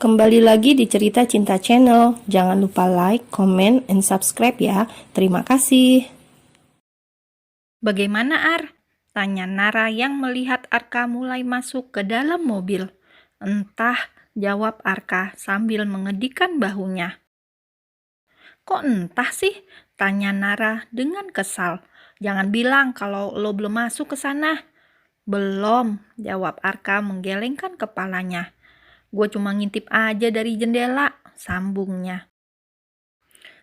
Kembali lagi di Cerita Cinta Channel. Jangan lupa like, comment, and subscribe ya. Terima kasih. Bagaimana, Ar? Tanya Nara yang melihat Arka mulai masuk ke dalam mobil. Entah, jawab Arka sambil mengedikkan bahunya. Kok entah sih? Tanya Nara dengan kesal. Jangan bilang kalau lo belum masuk ke sana. Belum, jawab Arka menggelengkan kepalanya. Gue cuma ngintip aja dari jendela, sambungnya.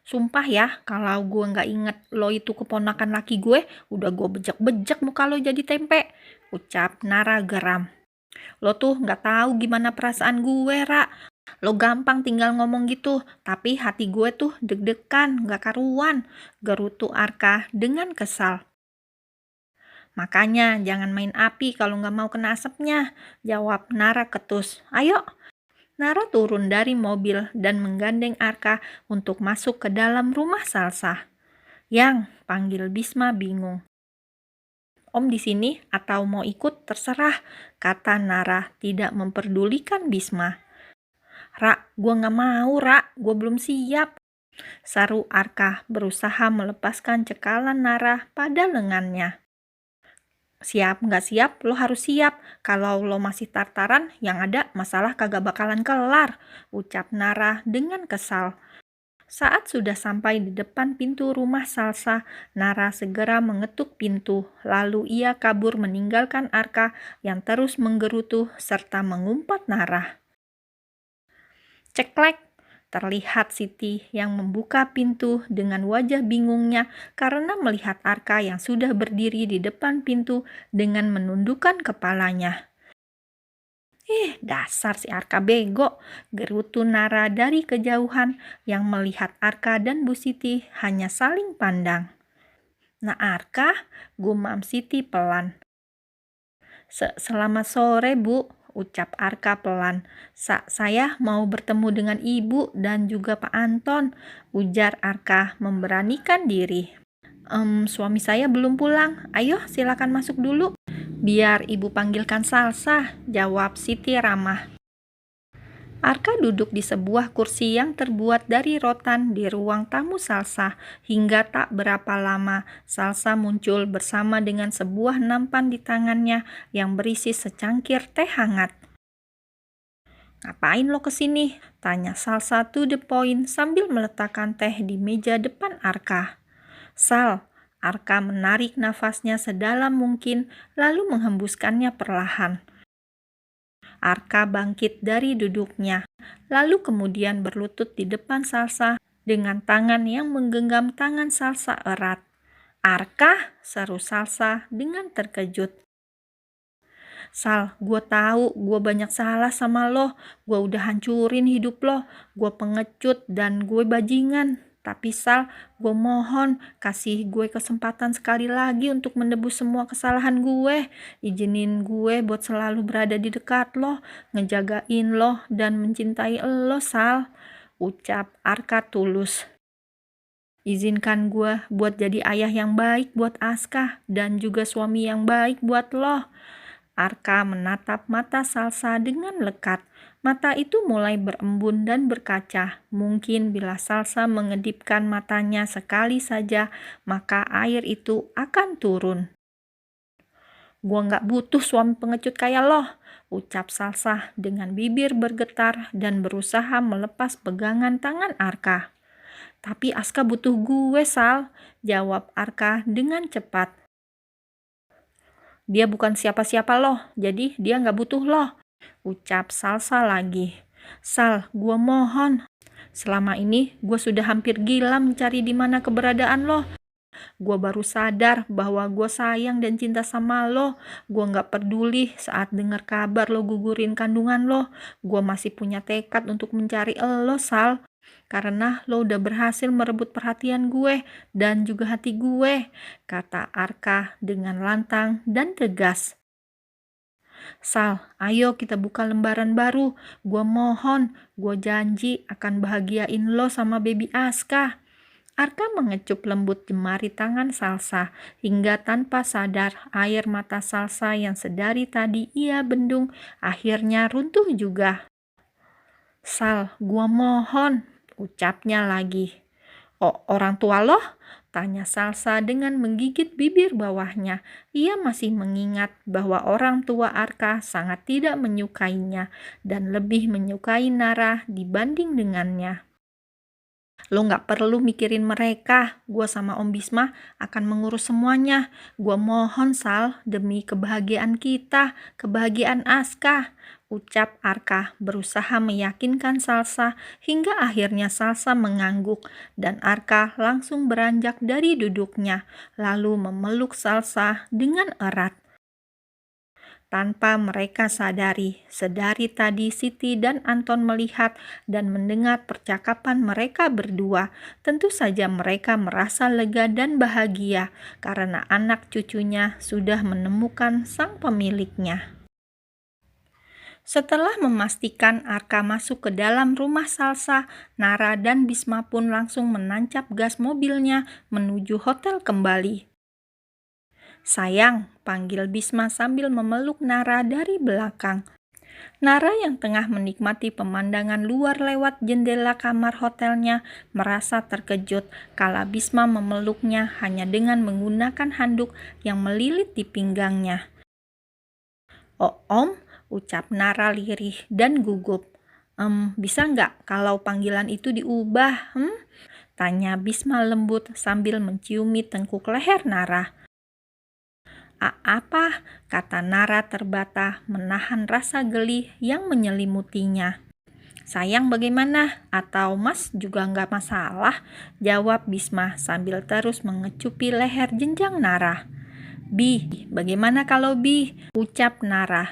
Sumpah ya, kalau gue nggak inget lo itu keponakan laki gue, udah gue bejek-bejek muka lo jadi tempe, ucap Nara geram. Lo tuh nggak tahu gimana perasaan gue, Ra. Lo gampang tinggal ngomong gitu, tapi hati gue tuh deg-degan, nggak karuan, gerutu Arka dengan kesal. Makanya jangan main api kalau nggak mau kena asapnya, jawab Nara ketus. Ayo. Nara turun dari mobil dan menggandeng Arka untuk masuk ke dalam rumah Salsa. Yang, panggil Bisma bingung. Om di sini atau mau ikut terserah, kata Nara tidak memperdulikan Bisma. Ra, gue gak mau, Ra, gue belum siap. Saru Arka berusaha melepaskan cekalan Nara pada lengannya. Siap gak siap, lo harus siap. Kalau lo masih tartaran, yang ada masalah kagak bakalan kelar, ucap Nara dengan kesal. Saat sudah sampai di depan pintu rumah Salsa, Nara segera mengetuk pintu, lalu ia kabur meninggalkan Arka yang terus menggerutu serta mengumpat Nara. Ceklek, terlihat Siti yang membuka pintu dengan wajah bingungnya karena melihat Arka yang sudah berdiri di depan pintu dengan menundukkan kepalanya. Dasar si Arka bego, gerutu Nara dari kejauhan yang melihat Arka dan Bu Siti hanya saling pandang. Nah Arka, gumam Siti pelan. Selamat sore Bu, ucap Arka pelan. Saya mau bertemu dengan Ibu dan juga Pak Anton, ujar Arka memberanikan diri. Suami saya belum pulang, ayo silakan masuk dulu. Biar ibu panggilkan Salsa, jawab Siti ramah. Arka duduk di sebuah kursi yang terbuat dari rotan di ruang tamu Salsa. Hingga tak berapa lama, Salsa muncul bersama dengan sebuah nampan di tangannya yang berisi secangkir teh hangat. Ngapain lo kesini? Tanya Salsa to the point sambil meletakkan teh di meja depan Arka. Sal, Arka menarik nafasnya sedalam mungkin lalu menghembuskannya perlahan. Arka bangkit dari duduknya, lalu kemudian berlutut di depan Salsa dengan tangan yang menggenggam tangan Salsa erat. Arka, seru Salsa dengan terkejut. Sal, gue tahu gue banyak salah sama lo, gue udah hancurin hidup lo, gue pengecut dan gue bajingan. Tapi Sal, gue mohon kasih gue kesempatan sekali lagi untuk menebus semua kesalahan gue. Izinin gue buat selalu berada di dekat lo, ngejagain lo dan mencintai lo Sal, ucap Arka tulus. Izinkan gue buat jadi ayah yang baik buat Aska dan juga suami yang baik buat lo. Arka menatap mata Salsa dengan lekat. Mata itu mulai berembun dan berkaca. Mungkin bila Salsa mengedipkan matanya sekali saja, maka air itu akan turun. Gua nggak butuh suami pengecut kayak lo, ucap Salsa dengan bibir bergetar dan berusaha melepas pegangan tangan Arka. Tapi Aska butuh gue, Sal, jawab Arka dengan cepat. Dia bukan siapa-siapa loh, jadi dia nggak butuh loh, ucap Salsa lagi. Sal, gue mohon. Selama ini gue sudah hampir gila mencari di mana keberadaan lo. Gue baru sadar bahwa gue sayang dan cinta sama lo. Gue gak peduli saat dengar kabar lo gugurin kandungan lo. Gue masih punya tekad untuk mencari lo, Sal. Karena lo udah berhasil merebut perhatian gue dan juga hati gue, kata Arka dengan lantang dan tegas. Sal, ayo kita buka lembaran baru. Gue mohon, gue janji akan bahagiain lo sama baby Aska. Arka mengecup lembut jemari tangan Salsa hingga tanpa sadar air mata Salsa yang sedari tadi ia bendung akhirnya runtuh juga. Sal, gua mohon, ucapnya lagi. Oh, orang tua loh? Tanya Salsa dengan menggigit bibir bawahnya. Ia masih mengingat bahwa orang tua Arka sangat tidak menyukainya dan lebih menyukai Nara dibanding dengannya. Lo nggak perlu mikirin mereka, gue sama Om Bisma akan mengurus semuanya. Gue mohon Sal, demi kebahagiaan kita, kebahagiaan Aska. Ucap Arka berusaha meyakinkan Salsa hingga akhirnya Salsa mengangguk dan Arka langsung beranjak dari duduknya lalu memeluk Salsa dengan erat. Tanpa mereka sadari, sedari tadi Siti dan Anton melihat dan mendengar percakapan mereka berdua. Tentu saja mereka merasa lega dan bahagia karena anak cucunya sudah menemukan sang pemiliknya. Setelah memastikan Arka masuk ke dalam rumah Salsa, Nara dan Bisma pun langsung menancap gas mobilnya menuju hotel kembali. Sayang, panggil Bisma sambil memeluk Nara dari belakang. Nara yang tengah menikmati pemandangan luar lewat jendela kamar hotelnya merasa terkejut kala Bisma memeluknya hanya dengan menggunakan handuk yang melilit di pinggangnya. Oh Om, ucap Nara lirih dan gugup. Bisa nggak kalau panggilan itu diubah? Tanya Bisma lembut sambil menciumi tengkuk leher Nara. Apa? Kata Nara terbata menahan rasa geli yang menyelimutinya. Sayang bagaimana? Atau Mas juga nggak masalah? Jawab Bisma sambil terus mengecupi leher jenjang Nara. Bi, bagaimana kalau Bi? Ucap Nara.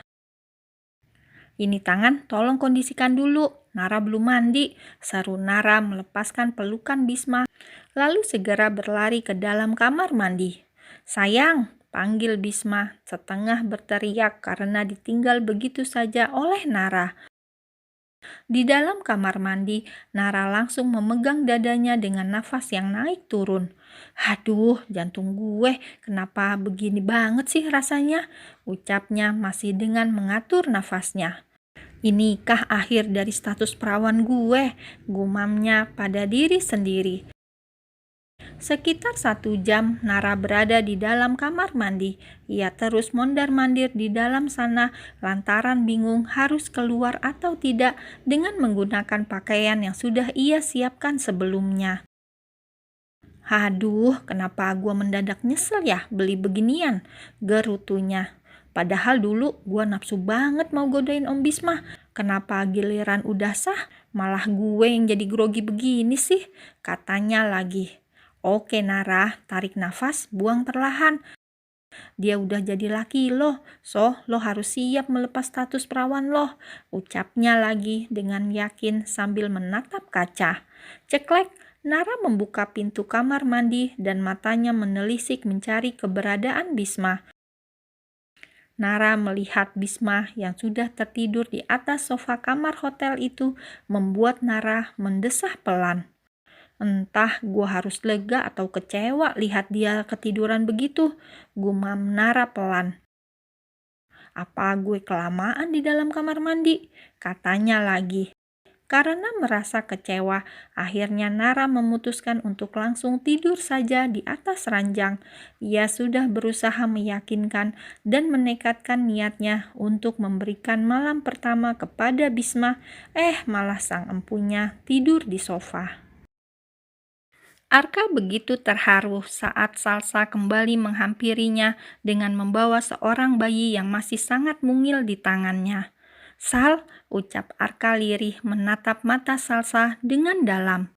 Ini tangan tolong kondisikan dulu. Nara belum mandi. Seru Nara melepaskan pelukan Bisma lalu segera berlari ke dalam kamar mandi. Sayang, panggil Bisma setengah berteriak karena ditinggal begitu saja oleh Nara. Di dalam kamar mandi, Nara langsung memegang dadanya dengan nafas yang naik turun. Aduh, jantung gue kenapa begini banget sih rasanya? Ucapnya masih dengan mengatur nafasnya. Inikah akhir dari status perawan gue? Gumamnya pada diri sendiri. Sekitar 1 jam Nara berada di dalam kamar mandi. Ia terus mondar-mandir di dalam sana lantaran bingung harus keluar atau tidak dengan menggunakan pakaian yang sudah ia siapkan sebelumnya. Aduh, kenapa gua mendadak nyesel ya beli beginian? Gerutunya. Padahal dulu gua nafsu banget mau godain Om Bisma. Kenapa giliran udah sah malah gue yang jadi grogi begini sih? Katanya lagi. Oke Nara, tarik nafas, buang perlahan. Dia udah jadi laki loh, so lo harus siap melepas status perawan loh. Ucapnya lagi dengan yakin sambil menatap kaca. Ceklek, Nara membuka pintu kamar mandi dan matanya menelisik mencari keberadaan Bisma. Nara melihat Bisma yang sudah tertidur di atas sofa kamar hotel itu membuat Nara mendesah pelan. Entah gua harus lega atau kecewa lihat dia ketiduran begitu, gumam Nara pelan. Apa gue kelamaan di dalam kamar mandi? Katanya lagi. Karena merasa kecewa, akhirnya Nara memutuskan untuk langsung tidur saja di atas ranjang. Ia sudah berusaha meyakinkan dan menekadkan niatnya untuk memberikan malam pertama kepada Bisma, malah sang empunya tidur di sofa. Arka begitu terharu saat Salsa kembali menghampirinya dengan membawa seorang bayi yang masih sangat mungil di tangannya. Sal, ucap Arka lirih menatap mata Salsa dengan dalam.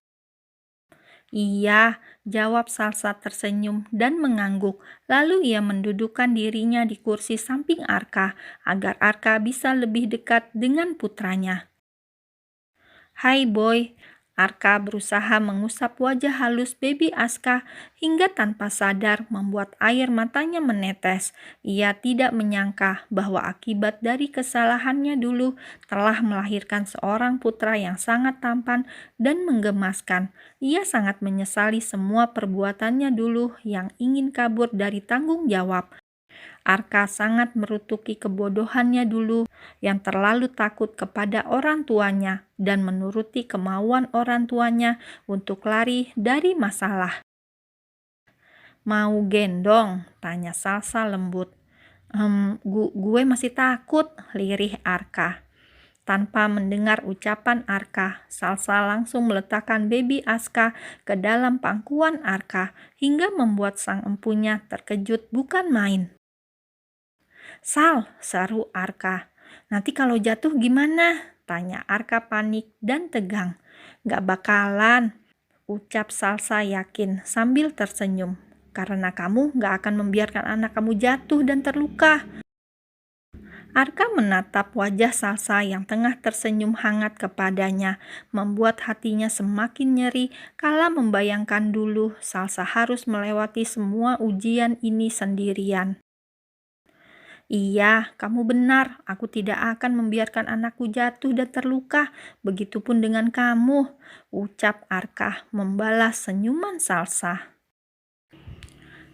Iya, jawab Salsa tersenyum dan mengangguk. Lalu ia mendudukkan dirinya di kursi samping Arka agar Arka bisa lebih dekat dengan putranya. Hai boy, Arka berusaha mengusap wajah halus baby Aska hingga tanpa sadar membuat air matanya menetes. Ia tidak menyangka bahwa akibat dari kesalahannya dulu telah melahirkan seorang putra yang sangat tampan dan menggemaskan. Ia sangat menyesali semua perbuatannya dulu yang ingin kabur dari tanggung jawab. Arka sangat merutuki kebodohannya dulu yang terlalu takut kepada orang tuanya dan menuruti kemauan orang tuanya untuk lari dari masalah. "Mau gendong?" tanya Salsa lembut. Gue masih takut," lirih Arka. Tanpa mendengar ucapan Arka, Salsa langsung meletakkan baby Aska ke dalam pangkuan Arka hingga membuat sang empunya terkejut bukan main. "Sal," seru Arka. "Nanti kalau jatuh gimana?" tanya Arka panik dan tegang. "Gak bakalan," ucap Salsa yakin sambil tersenyum. "Karena kamu gak akan membiarkan anak kamu jatuh dan terluka." Arka menatap wajah Salsa yang tengah tersenyum hangat kepadanya, membuat hatinya semakin nyeri kala membayangkan dulu Salsa harus melewati semua ujian ini sendirian. "Iya, kamu benar. Aku tidak akan membiarkan anakku jatuh dan terluka. Begitupun dengan kamu," ucap Arka membalas senyuman Salsa.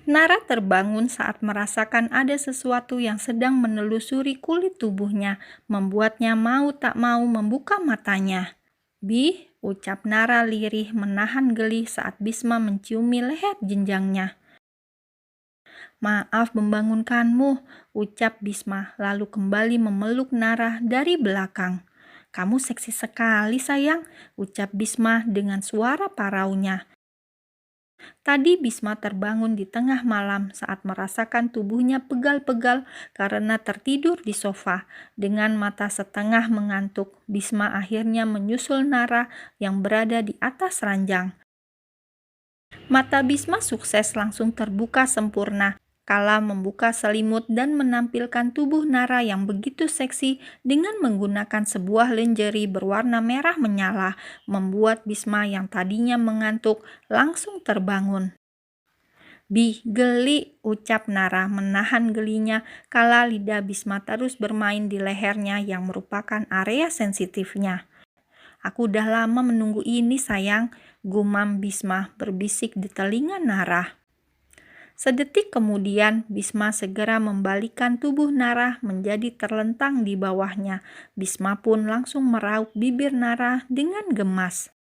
Nara terbangun saat merasakan ada sesuatu yang sedang menelusuri kulit tubuhnya, membuatnya mau tak mau membuka matanya. "Bi," ucap Nara lirih menahan geli saat Bisma menciumi leher jenjangnya. "Maaf membangunkanmu," ucap Bisma lalu kembali memeluk Nara dari belakang. "Kamu seksi sekali sayang," ucap Bisma dengan suara paraunya. Tadi Bisma terbangun di tengah malam saat merasakan tubuhnya pegal-pegal karena tertidur di sofa. Dengan mata setengah mengantuk, Bisma akhirnya menyusul Nara yang berada di atas ranjang. Mata Bisma sukses langsung terbuka sempurna kala membuka selimut dan menampilkan tubuh Nara yang begitu seksi dengan menggunakan sebuah lingerie berwarna merah menyala, membuat Bisma yang tadinya mengantuk langsung terbangun. "Bi, geli," ucap Nara menahan gelinya kala lidah Bisma terus bermain di lehernya yang merupakan area sensitifnya. "Aku udah lama menunggu ini sayang," gumam Bisma berbisik di telinga Nara. Sedetik kemudian, Bisma segera membalikkan tubuh Nara menjadi terlentang di bawahnya. Bisma pun langsung meraup bibir Nara dengan gemas.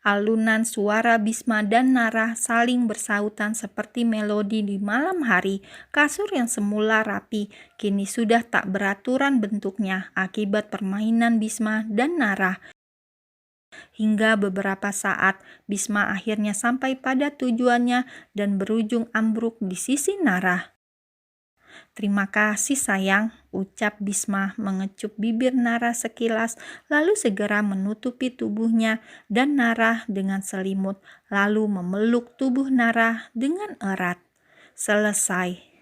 Alunan suara Bisma dan Nara saling bersautan seperti melodi di malam hari. Kasur yang semula rapi, kini sudah tak beraturan bentuknya akibat permainan Bisma dan Nara. Hingga beberapa saat, Bisma akhirnya sampai pada tujuannya dan berujung ambruk di sisi Nara. "Terima kasih sayang," ucap Bisma mengecup bibir Nara sekilas, lalu segera menutupi tubuhnya dan Nara dengan selimut, lalu memeluk tubuh Nara dengan erat. Selesai.